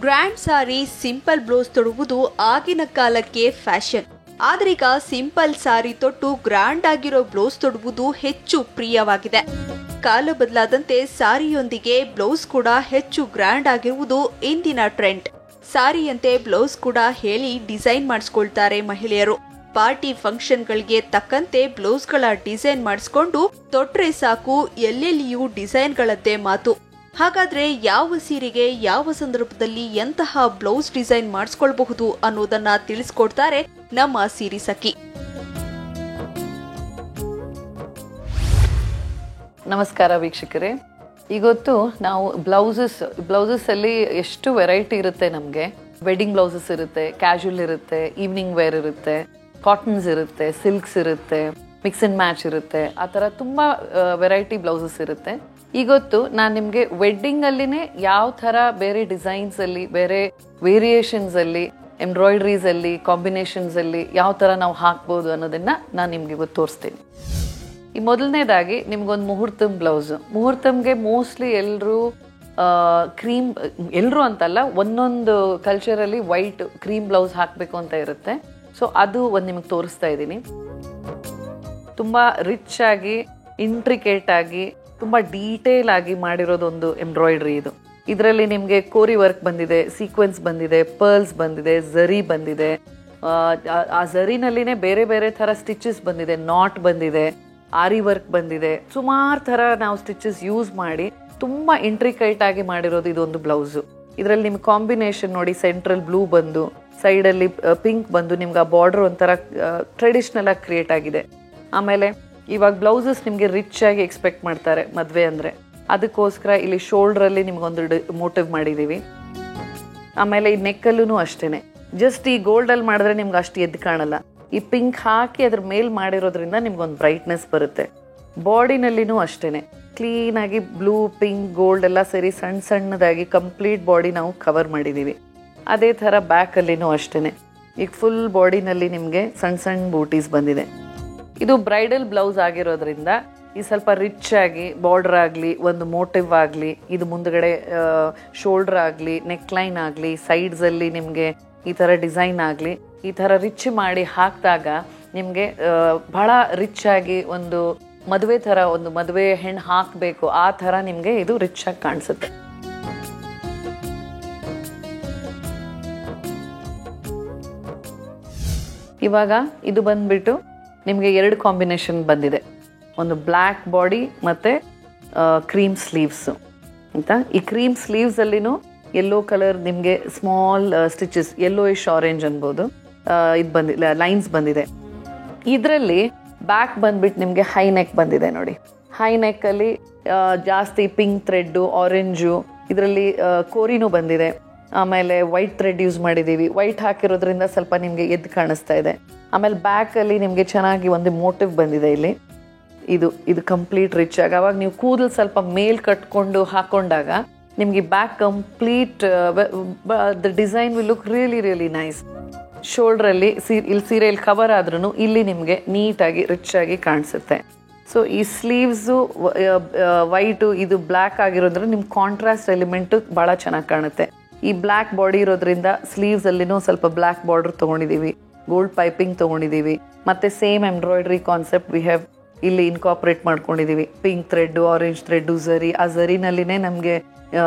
Grand ಸಾರಿ simple blouse ತೊಡುವುದು ಆಗಿನ ಕಾಲಕ್ಕೆ fashion. ಆದ್ರೀಗ simple ಸಾರಿ ತೊಟ್ಟು ಗ್ರ್ಯಾಂಡ್ ಆಗಿರೋ ಬ್ಲೌಸ್ ತೊಡುವುದು ಹೆಚ್ಚು ಪ್ರಿಯವಾಗಿದೆ. ಕಾಲ ಬದಲಾದಂತೆ ಸಾರಿಯೊಂದಿಗೆ ಬ್ಲೌಸ್ ಕೂಡ ಹೆಚ್ಚು ಗ್ರ್ಯಾಂಡ್ ಆಗಿರುವುದು ಇಂದಿನ ಟ್ರೆಂಡ್. ಸಾರಿಯಂತೆ ಬ್ಲೌಸ್ ಕೂಡ ಹೇಳಿ ಡಿಸೈನ್ ಮಾಡಿಸ್ಕೊಳ್ತಾರೆ ಮಹಿಳೆಯರು. ಪಾರ್ಟಿ ಫಂಕ್ಷನ್ಗಳಿಗೆ ತಕ್ಕಂತೆ ಬ್ಲೌಸ್ಗಳ ಡಿಸೈನ್ ಮಾಡಿಸ್ಕೊಂಡು ತೊಟ್ರೆ ಸಾಕು, ಎಲ್ಲೆಲ್ಲಿಯೂ ಡಿಸೈನ್ಗಳದ್ದೇ ಮಾತು. ಹಾಗಾದ್ರೆ ಯಾವ ಸೀರೆಗೆ ಯಾವ ಸಂದರ್ಭದಲ್ಲಿ ಎಂತಹ ಬ್ಲೌಸ್ ಡಿಸೈನ್ ಮಾಡಿಸ್ಕೊಳ್ಬಹುದು ಅನ್ನೋದನ್ನ ತಿಳಿಸ್ಕೊಡ್ತಾರೆ ನಮ್ಮ ಸೀರೆ ಸಖಿ. ನಮಸ್ಕಾರ ವೀಕ್ಷಕರೇ. ಇವತ್ತು ನಾವು ಬ್ಲೌಸಸ್ ಅಲ್ಲಿ ಎಷ್ಟು ವೆರೈಟಿ ಇರುತ್ತೆ. ನಮಗೆ ವೆಡ್ಡಿಂಗ್ ಬ್ಲೌಸಸ್ ಇರುತ್ತೆ, ಕ್ಯಾಶುವಲ್ ಇರುತ್ತೆ, ಈವ್ನಿಂಗ್ ವೇರ್ ಇರುತ್ತೆ, ಕಾಟನ್ಸ್ ಇರುತ್ತೆ, ಸಿಲ್ಕ್ಸ್ ಇರುತ್ತೆ, ಮಿಕ್ಸ್ ಅಂಡ್ ಮ್ಯಾಚ್ ಇರುತ್ತೆ. ಆ ಥರ ತುಂಬ ವೆರೈಟಿ ಬ್ಲೌಸಸ್ ಇರುತ್ತೆ. ಇವತ್ತು ನಾನು ನಿಮಗೆ ವೆಡ್ಡಿಂಗ್ ಅಲ್ಲಿನೇ ಯಾವ ಥರ ಬೇರೆ ಡಿಸೈನ್ಸ್ ಅಲ್ಲಿ, ಬೇರೆ ವೇರಿಯೇಷನ್ಸ್ ಅಲ್ಲಿ, ಎಂಬ್ರಾಯ್ಡ್ರೀಸ್ ಅಲ್ಲಿ, ಕಾಂಬಿನೇಷನ್ಸ್ ಅಲ್ಲಿ ಯಾವ ಥರ ನಾವು ಹಾಕ್ಬೋದು ಅನ್ನೋದನ್ನ ನಾನು ನಿಮ್ಗೆ ಇವತ್ತು ತೋರಿಸ್ತೀನಿ. ಈ ಮೊದಲನೇದಾಗಿ ನಿಮ್ಗೊಂದು ಮುಹೂರ್ತಮ್ಗೆ ಮೋಸ್ಟ್ಲಿ ಎಲ್ಲರೂ ಎಲ್ಲರೂ ಅಂತಲ್ಲ, ಒಂದೊಂದು ಕಲ್ಚರಲ್ಲಿ ವೈಟ್ ಕ್ರೀಮ್ ಬ್ಲೌಸ್ ಹಾಕಬೇಕು ಅಂತ ಇರುತ್ತೆ. ಸೊ ಅದು ಒಂದು ನಿಮಗೆ ತೋರಿಸ್ತಾ ಇದ್ದೀನಿ. ತುಂಬ ರಿಚ್ ಆಗಿ, ಇಂಟ್ರಿಕೇಟ್ ಆಗಿ, ತುಂಬ ಡೀಟೇಲ್ ಆಗಿ ಮಾಡಿರೋದೊಂದು ಎಂಬ್ರಾಯ್ಡ್ರಿ ಇದು. ಇದರಲ್ಲಿ ನಿಮಗೆ ಕೋರಿ ವರ್ಕ್ ಬಂದಿದೆ, ಸೀಕ್ವೆನ್ಸ್ ಬಂದಿದೆ, ಪರ್ಲ್ಸ್ ಬಂದಿದೆ, ಝರಿ ಬಂದಿದೆ. ಆ ಝರಿನಲ್ಲಿನೇ ಬೇರೆ ಬೇರೆ ಥರ ಸ್ಟಿಚಸ್ ಬಂದಿದೆ, ನಾಟ್ ಬಂದಿದೆ, ಆರಿ ವರ್ಕ್ ಬಂದಿದೆ. ಸುಮಾರು ಥರ ನಾವು ಸ್ಟಿಚಸ್ ಯೂಸ್ ಮಾಡಿ ತುಂಬ ಇಂಟ್ರಿಕೇಟ್ ಆಗಿ ಮಾಡಿರೋದು ಇದೊಂದು ಬ್ಲೌಸು. ಇದರಲ್ಲಿ ನಿಮ್ಗೆ ಕಾಂಬಿನೇಷನ್ ನೋಡಿ, ಸೆಂಟ್ರಲ್ ಬ್ಲೂ ಬಂದು ಸೈಡಲ್ಲಿ ಪಿಂಕ್ ಬಂದು ನಿಮ್ಗೆ ಆ ಬಾರ್ಡರ್ ಒಂಥರ ಟ್ರೆಡಿಷ್ನಲ್ ಆಗಿ ಕ್ರಿಯೇಟ್ ಆಗಿದೆ. ಆಮೇಲೆ ಇವಾಗ ಬ್ಲೌಸಸ್ ನಿಮಗೆ ರಿಚ್ ಆಗಿ ಎಕ್ಸ್ಪೆಕ್ಟ್ ಮಾಡ್ತಾರೆ ಮದುವೆ ಅಂದರೆ, ಅದಕ್ಕೋಸ್ಕರ ಇಲ್ಲಿ ಶೋಲ್ಡ್ರಲ್ಲಿ ನಿಮ್ಗೊಂದು ಮೋಟಿವ್ ಮಾಡಿದ್ದೀವಿ. ಆಮೇಲೆ ಈ ನೆಕ್ಕಲ್ಲೂ ಅಷ್ಟೇ, ಜಸ್ಟ್ ಈ ಗೋಲ್ಡಲ್ಲಿ ಮಾಡಿದ್ರೆ ನಿಮ್ಗೆ ಅಷ್ಟು ಎದ್ದು ಕಾಣಲ್ಲ. ಈ ಪಿಂಕ್ ಹಾಕಿ ಅದ್ರ ಮೇಲೆ ಮಾಡಿರೋದ್ರಿಂದ ನಿಮ್ಗೊಂದು ಬ್ರೈಟ್ನೆಸ್ ಬರುತ್ತೆ. ಬಾಡಿನಲ್ಲಿನೂ ಅಷ್ಟೇ ಕ್ಲೀನಾಗಿ ಬ್ಲೂ, ಪಿಂಕ್, ಗೋಲ್ಡ್ ಎಲ್ಲ ಸೇರಿ ಸಣ್ಣ ಸಣ್ಣದಾಗಿ ಕಂಪ್ಲೀಟ್ ಬಾಡಿ ನಾವು ಕವರ್ ಮಾಡಿದ್ದೀವಿ. ಅದೇ ಥರ ಬ್ಯಾಕಲ್ಲಿನೂ ಅಷ್ಟೇ, ಈಗ ಫುಲ್ ಬಾಡಿನಲ್ಲಿ ನಿಮಗೆ ಸಣ್ಣ ಸಣ್ಣ ಬೂಟೀಸ್ ಬಂದಿದೆ. ಇದು ಬ್ರೈಡಲ್ ಬ್ಲೌಸ್ ಆಗಿರೋದ್ರಿಂದ ಈ ಸ್ವಲ್ಪ ರಿಚ್ ಆಗಿ ಬಾರ್ಡರ್ ಆಗಲಿ, ಒಂದು ಮೋಟಿವ್ ಆಗಲಿ, ಇದು ಮುಂದ್ಗಡೆ ಶೋಲ್ಡರ್ ಆಗಲಿ, ನೆಕ್ ಲೈನ್ ಆಗಲಿ, ಸೈಡ್ಸಲ್ಲಿ ನಿಮಗೆ ಈ ಥರ ಡಿಸೈನ್ ಆಗಲಿ, ಈ ಥರ ರಿಚ್ ಮಾಡಿ ಹಾಕಿದಾಗ ನಿಮಗೆ ಬಹಳ ರಿಚ್ ಆಗಿ ಒಂದು ಮದುವೆ ಥರ, ಒಂದು ಮದುವೆ ಹೆಣ್ಣು ಹಾಕಬೇಕು ಆ ಥರ ನಿಮಗೆ ಇದು ರಿಚ್ ಆಗಿ ಕಾಣಿಸುತ್ತೆ. ಇವಾಗ ಇದು ಬಂದ್ಬಿಟ್ಟು ನಿಮಗೆ 2 ಕಾಂಬಿನೇಷನ್ ಬಂದಿದೆ, ಒಂದು ಬ್ಲ್ಯಾಕ್ ಬಾಡಿ ಮತ್ತು ಕ್ರೀಮ್ ಸ್ಲೀವ್ಸ್ ಅಂತ. ಈ ಕ್ರೀಮ್ ಸ್ಲೀವ್ಸಲ್ಲಿನೂ ಯೆಲ್ಲೋ ಕಲರ್ ನಿಮಗೆ ಸ್ಮಾಲ್ ಸ್ಟಿಚಸ್, ಯೆಲ್ಲೋಯಿಶ್ ಆರೆಂಜ್ ಅನ್ಬೋದು, ಇದು ಬಂದಿಲ್ಲ, ಲೈನ್ಸ್ ಬಂದಿದೆ. ಇದರಲ್ಲಿ ಬ್ಯಾಕ್ ಬಂದ್ಬಿಟ್ಟು ನಿಮಗೆ ಹೈ ನೆಕ್ ಬಂದಿದೆ ನೋಡಿ. ಹೈ ನೆಕ್ಕಲ್ಲಿ ಜಾಸ್ತಿ ಪಿಂಕ್ ಥ್ರೆಡ್ಡು, ಆರೆಂಜು, ಇದರಲ್ಲಿ ಕೋರಿನೂ ಬಂದಿದೆ. ಆಮೇಲೆ ವೈಟ್ ಥ್ರೆಡ್ ಯೂಸ್ ಮಾಡಿದ್ದೀವಿ. ವೈಟ್ ಹಾಕಿರೋದ್ರಿಂದ ಸ್ವಲ್ಪ ನಿಮಗೆ ಎದ್ದು ಕಾಣಿಸ್ತಾ ಇದೆ. ಆಮೇಲೆ ಬ್ಯಾಕಲ್ಲಿ ನಿಮಗೆ ಚೆನ್ನಾಗಿ ಒಂದು ಮೋಟಿವ್ ಬಂದಿದೆ ಇಲ್ಲಿ. ಇದು ಕಂಪ್ಲೀಟ್ ರಿಚ್ ಆಗಿ, ಅವಾಗ ನೀವು ಕೂದಲು ಸ್ವಲ್ಪ ಮೇಲ್ ಕಟ್ಕೊಂಡು ಹಾಕೊಂಡಾಗ ನಿಮಗೆ back complete the design will look really really nice. ಶೋಲ್ಡ್ರಲ್ಲಿ ಇಲ್ಲಿ ಸೀರೆಯಲ್ಲಿ ಕವರ್ ಆದ್ರೂ ಇಲ್ಲಿ ನಿಮಗೆ ನೀಟಾಗಿ ರಿಚ್ ಆಗಿ ಕಾಣಿಸುತ್ತೆ. ಸೊ ಈ ಸ್ಲೀವ್ಸು ವೈಟು, ಇದು ಬ್ಲ್ಯಾಕ್ ಆಗಿರೋದ್ರಿಂದ ನಿಮ್ಮ ಕಾಂಟ್ರಾಸ್ಟ್ ಎಲಿಮೆಂಟು ಭಾಳ ಚೆನ್ನಾಗಿ ಕಾಣುತ್ತೆ. ಈ ಬ್ಲ್ಯಾಕ್ ಬಾಡಿ ಇರೋದ್ರಿಂದ ಸ್ಲೀವ್ಸ್ ಅಲ್ಲಿನೂ ಸ್ವಲ್ಪ ಬ್ಲ್ಯಾಕ್ ಬಾರ್ಡರ್ ತೊಗೊಂಡಿದ್ದೀವಿ, ಗೋಲ್ಡ್ ಪೈಪಿಂಗ್ ತೊಗೊಂಡಿದ್ದೀವಿ, ಮತ್ತು same embroidery concept we have ಇಲ್ಲಿ ಇನ್ಕಾರ್ಪೊರೇಟ್ ಮಾಡ್ಕೊಂಡಿದ್ದೀವಿ. ಪಿಂಕ್ ಥ್ರೆಡ್ಡು, ಆರೆಂಜ್ ಥ್ರೆಡ್ಡು, ಝರಿ, ಆ ಝರಿನಲ್ಲಿನೇ ನಮಗೆ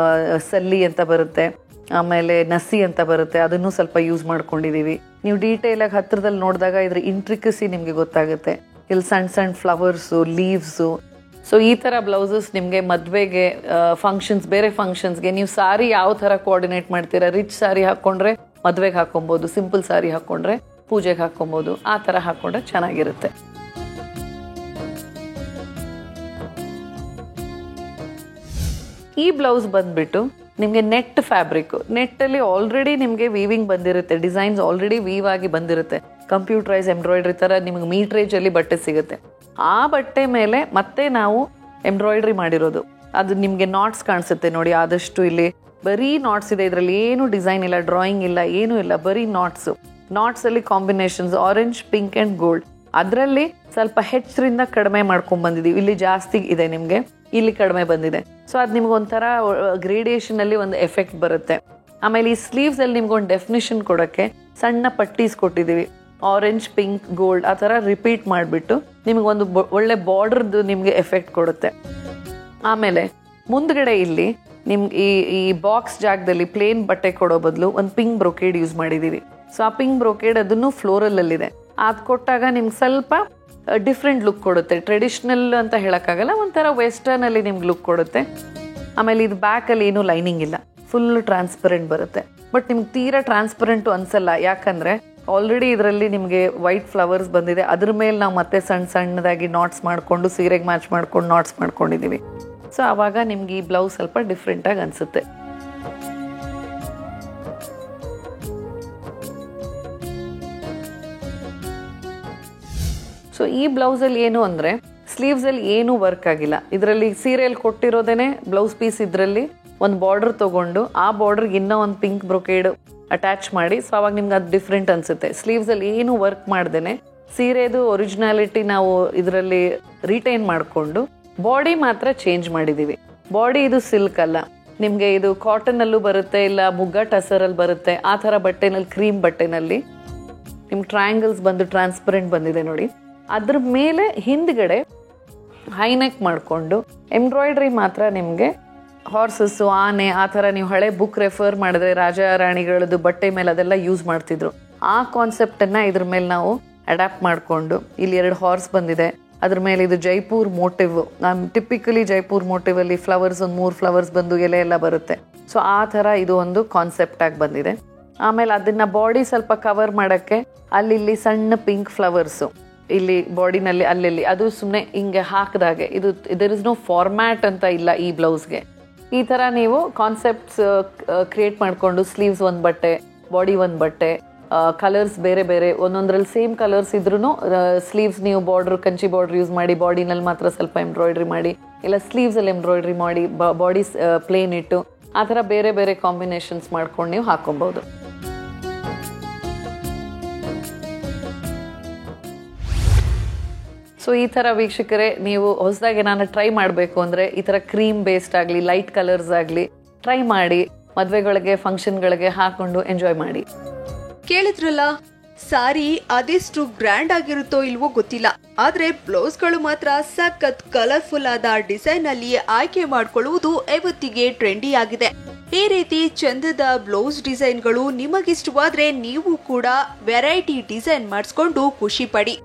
ಸಲ್ಲಿ ಅಂತ ಬರುತ್ತೆ, ಆಮೇಲೆ ನಸಿ ಅಂತ ಬರುತ್ತೆ, ಅದನ್ನು ಸ್ವಲ್ಪ ಯೂಸ್ ಮಾಡ್ಕೊಂಡಿದ್ದೀವಿ. ನೀವು ಡೀಟೇಲಾಗಿ ಹತ್ತಿರದಲ್ಲಿ ನೋಡಿದಾಗ ಇದ್ರ ಇಂಟ್ರಿಕಸಿ ನಿಮಗೆ ಗೊತ್ತಾಗುತ್ತೆ. ಇಲ್ಲಿ ಸಣ್ಣ ಸಣ್ಣ ಫ್ಲವರ್ಸು, ಲೀವ್ಸು. ಸೊ ಈ ಥರ ಬ್ಲೌಸಸ್ ನಿಮಗೆ ಮದುವೆಗೆ, ಫಂಕ್ಷನ್ಸ್, ಬೇರೆ ಫಂಕ್ಷನ್ಸ್ಗೆ ನೀವು ಸಾರಿ ಯಾವ ಥರ ಕೋಆರ್ಡಿನೇಟ್ ಮಾಡ್ತೀರಾ, ರಿಚ್ ಸಾರಿ ಹಾಕ್ಕೊಂಡ್ರೆ ಮದುವೆಗೆ ಹಾಕೊಬೋದು, ಸಿಂಪಲ್ ಸಾರಿ ಹಾಕ್ಕೊಂಡ್ರೆ ಪೂಜೆಗೆ ಹಾಕೊಬೋದು, ಆ ಥರ ಹಾಕ್ಕೊಂಡ್ರೆ ಚೆನ್ನಾಗಿರುತ್ತೆ. ಈ ಬ್ಲೌಸ್ ಬಂದ್ಬಿಟ್ಟು ನಿಮಗೆ ನೆಟ್ ಫ್ಯಾಬ್ರಿಕ್, ನೆಟ್ಟಲ್ಲಿ ಆಲ್ರೆಡಿ ನಿಮಗೆ ವೀವಿಂಗ್ ಬಂದಿರುತ್ತೆ, ಡಿಸೈನ್ಸ್ ಆಲ್ರೆಡಿ ವೀವ್ ಆಗಿ ಬಂದಿರುತ್ತೆ. ಕಂಪ್ಯೂಟರೈಸ್ ಎಂಬ್ರಾಯ್ಡ್ರಿ ಥರ ನಿಮಗೆ ಮೀಟ್ರೇಜಲ್ಲಿ ಬಟ್ಟೆ ಸಿಗುತ್ತೆ. ಆ ಬಟ್ಟೆ ಮೇಲೆ ಮತ್ತೆ ನಾವು ಎಂಬ್ರಾಯ್ಡ್ರಿ ಮಾಡಿರೋದು. ಅದು ನಿಮಗೆ ನಾಟ್ಸ್ ಕಾಣಿಸುತ್ತೆ ನೋಡಿ, ಆದಷ್ಟು ಇಲ್ಲಿ ಬರೀ ನಾಟ್ಸ್ ಇದೆ, ಇದರಲ್ಲಿ ಏನು ಡಿಸೈನ್ ಇಲ್ಲ, ಡ್ರಾಯಿಂಗ್ ಇಲ್ಲ, ಏನೂ ಇಲ್ಲ, ಬರೀ ನಾಟ್ಸು. ನಾಟ್ಸಲ್ಲಿ combinations orange, pink and gold. ಅದರಲ್ಲಿ ಸ್ವಲ್ಪ ಹೆಚ್ಚರಿಂದ ಕಡಿಮೆ ಮಾಡ್ಕೊಂಡು ಬಂದಿದ್ದೀವಿ. ಇಲ್ಲಿ ಜಾಸ್ತಿ ಇದೆ ನಿಮಗೆ, ಇಲ್ಲಿ ಕಡಿಮೆ ಬಂದಿದೆ. ಸೊ ಅದು ನಿಮ್ಗೆ ಒಂಥರ ಗ್ರೇಡಿಯೇಷನಲ್ಲಿ ಒಂದು ಎಫೆಕ್ಟ್ ಬರುತ್ತೆ. ಆಮೇಲೆ ಈ ಸ್ಲೀವ್ಸ್ ಅಲ್ಲಿ ನಿಮ್ಗೊಂದು ಡೆಫಿನಿಷನ್ ಕೊಡೋಕ್ಕೆ ಸಣ್ಣ ಪಟ್ಟೀಸ್ ಕೊಟ್ಟಿದ್ದೀವಿ, ಆರೆಂಜ್, ಪಿಂಕ್, ಗೋಲ್ಡ್ ಆ ಥರ ರಿಪೀಟ್ ಮಾಡಿಬಿಟ್ಟು ನಿಮಗೊಂದು ಒಳ್ಳೆ ಬಾರ್ಡರ್ದು ನಿಮಗೆ ಎಫೆಕ್ಟ್ ಕೊಡುತ್ತೆ. ಆಮೇಲೆ ಮುಂದ್ಗಡೆ ಇಲ್ಲಿ ನಿಮ್ಗೆ ಈ ಬಾಕ್ಸ್ ಜಾಗದಲ್ಲಿ ಪ್ಲೇನ್ ಬಟ್ಟೆ ಕೊಡೋ ಬದಲು ಒಂದು ಪಿಂಕ್ ಬ್ರೊಕೇಡ್ ಯೂಸ್ ಮಾಡಿದ್ದೀವಿ. ಸೊ ಆ ಪಿಂಕ್ ಬ್ರೊಕೇಡ್ ಅದನ್ನು ಫ್ಲೋರಲ್ಲಿದೆ. ಅದು ಕೊಟ್ಟಾಗ ನಿಮ್ಗೆ ಸ್ವಲ್ಪ ಡಿಫ್ರೆಂಟ್ ಲುಕ್ ಕೊಡುತ್ತೆ. ಟ್ರೆಡಿಷ್ನಲ್ ಅಂತ ಹೇಳೋಕ್ಕಾಗಲ್ಲ, ಒಂಥರ ವೆಸ್ಟರ್ನಲ್ಲಿ ನಿಮ್ಗೆ ಲುಕ್ ಕೊಡುತ್ತೆ. ಆಮೇಲೆ ಇದು ಬ್ಯಾಕಲ್ಲಿ ಏನೂ ಲೈನಿಂಗ್ ಇಲ್ಲ, ಫುಲ್ ಟ್ರಾನ್ಸ್ಪರೆಂಟ್ ಬರುತ್ತೆ. ಬಟ್ ನಿಮ್ಗೆ ತೀರಾ ಟ್ರಾನ್ಸ್ಪರೆಂಟು ಅನ್ಸಲ್ಲ, ಯಾಕಂದರೆ ಆಲ್ರೆಡಿ ಇದರಲ್ಲಿ ನಿಮಗೆ ವೈಟ್ ಫ್ಲವರ್ಸ್ ಬಂದಿದೆ. ಅದ್ರ ಮೇಲೆ ನಾವು ಮತ್ತೆ ಸಣ್ಣ ಸಣ್ಣದಾಗಿ ನಾಟ್ಸ್ ಮಾಡಿಕೊಂಡು ಸೀರೆಗೆ ಮ್ಯಾಚ್ ಮಾಡ್ಕೊಂಡು ನಾಟ್ಸ್ ಮಾಡ್ಕೊಂಡಿದ್ದೀವಿ. ಸೊ ಆವಾಗ ನಿಮ್ಗೆ ಈ ಬ್ಲೌಸ್ ಸ್ವಲ್ಪ ಡಿಫ್ರೆಂಟಾಗಿ ಅನಿಸುತ್ತೆ. ಸೊ ಈ ಬ್ಲೌಸಲ್ಲಿ ಏನು ಅಂದರೆ ಸ್ಲೀವ್ಸಲ್ಲಿ ಏನೂ ವರ್ಕ್ ಆಗಿಲ್ಲ. ಇದರಲ್ಲಿ ಸೀರೆಯಲ್ಲಿ ಕೊಟ್ಟಿರೋದೇನೆ ಬ್ಲೌಸ್ ಪೀಸ್, ಇದರಲ್ಲಿ ಒಂದು ಬಾರ್ಡರ್ ತೊಗೊಂಡು ಆ ಬಾರ್ಡರ್ಗೆ ಇನ್ನೂ ಒಂದು ಪಿಂಕ್ ಬ್ರೊಕೇಡ್ ಅಟ್ಯಾಚ್ ಮಾಡಿ. ಸೊ ಅವಾಗ ನಿಮ್ಗೆ ಅದು ಡಿಫ್ರೆಂಟ್ ಅನಿಸುತ್ತೆ. ಸ್ಲೀವ್ಸಲ್ಲಿ ಏನು ವರ್ಕ್ ಮಾಡ್ದೇನೆ ಸೀರೆದು ಒರಿಜಿನಾಲಿಟಿ ನಾವು ಇದರಲ್ಲಿ ರಿಟೈನ್ ಮಾಡಿಕೊಂಡು ಬಾಡಿ ಮಾತ್ರ ಚೇಂಜ್ ಮಾಡಿದ್ದೀವಿ. ಬಾಡಿ ಇದು ಸಿಲ್ಕ್ ಅಲ್ಲ, ನಿಮಗೆ ಇದು ಕಾಟನಲ್ಲೂ ಬರುತ್ತೆ, ಇಲ್ಲ ಮುಗ್ಗ ಟಸರಲ್ಲಿ ಬರುತ್ತೆ. ಆ ಥರ ಬಟ್ಟೆನಲ್ಲಿ, ಕ್ರೀಮ್ ಬಟ್ಟೆನಲ್ಲಿ ನಿಮ್ಗೆ ಟ್ರಯಾಂಗಲ್ಸ್ ಬಂದು ಟ್ರಾನ್ಸ್ಪರೆಂಟ್ ಬಂದಿದೆ ನೋಡಿ. ಅದ್ರ ಮೇಲೆ ಹಿಂದ್ಗಡೆ ಹೈನೆಕ್ ಮಾಡಿಕೊಂಡು ಎಂಬ್ರಾಯ್ಡ್ರಿ ಮಾತ್ರ ನಿಮಗೆ ಹಾರ್ಸಸ್ಸು, ಆನೆ ಆ ಥರ ನೀವು ಹಳೆ ಬುಕ್ ರೆಫರ್ ಮಾಡಿದ್ರೆ ರಾಜ ರಾಣಿಗಳದ್ದು ಬಟ್ಟೆ ಮೇಲೆ ಅದೆಲ್ಲ ಯೂಸ್ ಮಾಡ್ತಿದ್ರು. ಆ ಕಾನ್ಸೆಪ್ಟನ್ನು ಇದ್ರ ಮೇಲೆ ನಾವು ಅಡ್ಯಾಪ್ಟ್ ಮಾಡಿಕೊಂಡು ಇಲ್ಲಿ 2 ಹಾರ್ಸ್ ಬಂದಿದೆ. ಅದ್ರ ಮೇಲೆ ಇದು ಜೈಪುರ್ ಮೋಟಿವ್. ಟಿಪಿಕಲಿ ಜೈಪುರ್ ಮೋಟಿವಲ್ಲಿ ಫ್ಲವರ್ಸ್ ಒಂದು 3 ಫ್ಲವರ್ಸ್ ಬಂದು ಎಲೆ ಎಲ್ಲ ಬರುತ್ತೆ. ಸೊ ಆ ಥರ ಇದು ಒಂದು ಕಾನ್ಸೆಪ್ಟ್ ಆಗಿ ಬಂದಿದೆ. ಆಮೇಲೆ ಅದನ್ನು ಬಾಡಿ ಸ್ವಲ್ಪ ಕವರ್ ಮಾಡೋಕ್ಕೆ ಅಲ್ಲಿ ಸಣ್ಣ ಪಿಂಕ್ ಫ್ಲವರ್ಸು ಇಲ್ಲಿ ಬಾಡಿನಲ್ಲಿ ಅಲ್ಲೆಲ್ಲಿ, ಅದು ಸುಮ್ಮನೆ ಹಿಂಗೆ ಹಾಕಿದಾಗೆ. ಇದು ದೇರ್ ಇಸ್ ನೋ ಫಾರ್ಮ್ಯಾಟ್ ಅಂತ ಇಲ್ಲ ಈ ಬ್ಲೌಸ್ಗೆ. ಈ ಥರ ನೀವು ಕಾನ್ಸೆಪ್ಟ್ಸ್ ಕ್ರಿಯೇಟ್ ಮಾಡಿಕೊಂಡು ಸ್ಲೀವ್ಸ್ ಒಂದು ಬಟ್ಟೆ, ಬಾಡಿ ಒಂದು ಬಟ್ಟೆ, ಕಲರ್ಸ್ ಬೇರೆ ಬೇರೆ, ಒಂದೊಂದ್ರಲ್ಲಿ ಸೇಮ್ ಕಲರ್ಸ್ ಇದ್ರೂ ಸ್ಲೀವ್ಸ್ ನೀವು ಬಾರ್ಡ್ರ್, ಕಂಚಿ ಬಾರ್ಡ್ರ್ ಯೂಸ್ ಮಾಡಿ ಬಾಡಿನಲ್ಲಿ ಮಾತ್ರ ಸ್ವಲ್ಪ ಎಂಬ್ರಾಯ್ಡ್ರಿ ಮಾಡಿ, ಇಲ್ಲ ಸ್ಲೀವ್ಸಲ್ಲಿ ಎಂಬ್ರಾಯ್ಡ್ರಿ ಮಾಡಿ ಬಾಡಿ ಪ್ಲೇನ್ ಇಟ್ಟು, ಆ ಥರ ಬೇರೆ ಬೇರೆ ಕಾಂಬಿನೇಷನ್ಸ್ ಮಾಡ್ಕೊಂಡು ನೀವು ಹಾಕೊಬೋದು. ಸೊ ಈ ಥರ ವೀಕ್ಷಕರೇ, ನೀವು ಹೊಸದಾಗಿ ನಾನು ಟ್ರೈ ಮಾಡಬೇಕು ಅಂದರೆ ಈ ಥರ ಕ್ರೀಮ್ ಬೇಸ್ಡ್ ಆಗಲಿ, ಲೈಟ್ ಕಲರ್ಸ್ ಆಗಲಿ ಟ್ರೈ ಮಾಡಿ ಮದುವೆಗಳಿಗೆ, ಫಂಕ್ಷನ್ಗಳಿಗೆ ಹಾಕೊಂಡು ಎಂಜಾಯ್ ಮಾಡಿ. ಕೇಳಿದ್ರಲ್ಲ, ಸಾರಿ ಅದೆಷ್ಟು ಗ್ರ್ಯಾಂಡ್ ಆಗಿರುತ್ತೋ ಇಲ್ವೋ ಗೊತ್ತಿಲ್ಲ, ಆದ್ರೆ ಬ್ಲೌಸ್ಗಳು ಮಾತ್ರ ಸಖತ್ ಕಲರ್ಫುಲ್ ಆದ ಡಿಸೈನ್ ಅಲ್ಲಿ ಆಯ್ಕೆ ಮಾಡಿಕೊಳ್ಳುವುದು ಇವತ್ತಿಗೆ ಟ್ರೆಂಡಿ ಆಗಿದೆ. ಈ ರೀತಿ ಚಂದದ ಬ್ಲೌಸ್ ಡಿಸೈನ್ಗಳು ನಿಮಗಿಷ್ಟವಾದ್ರೆ ನೀವು ಕೂಡ ವೆರೈಟಿ ಡಿಸೈನ್ ಮಾಡಿಸ್ಕೊಂಡು ಖುಷಿ ಪಡಿ.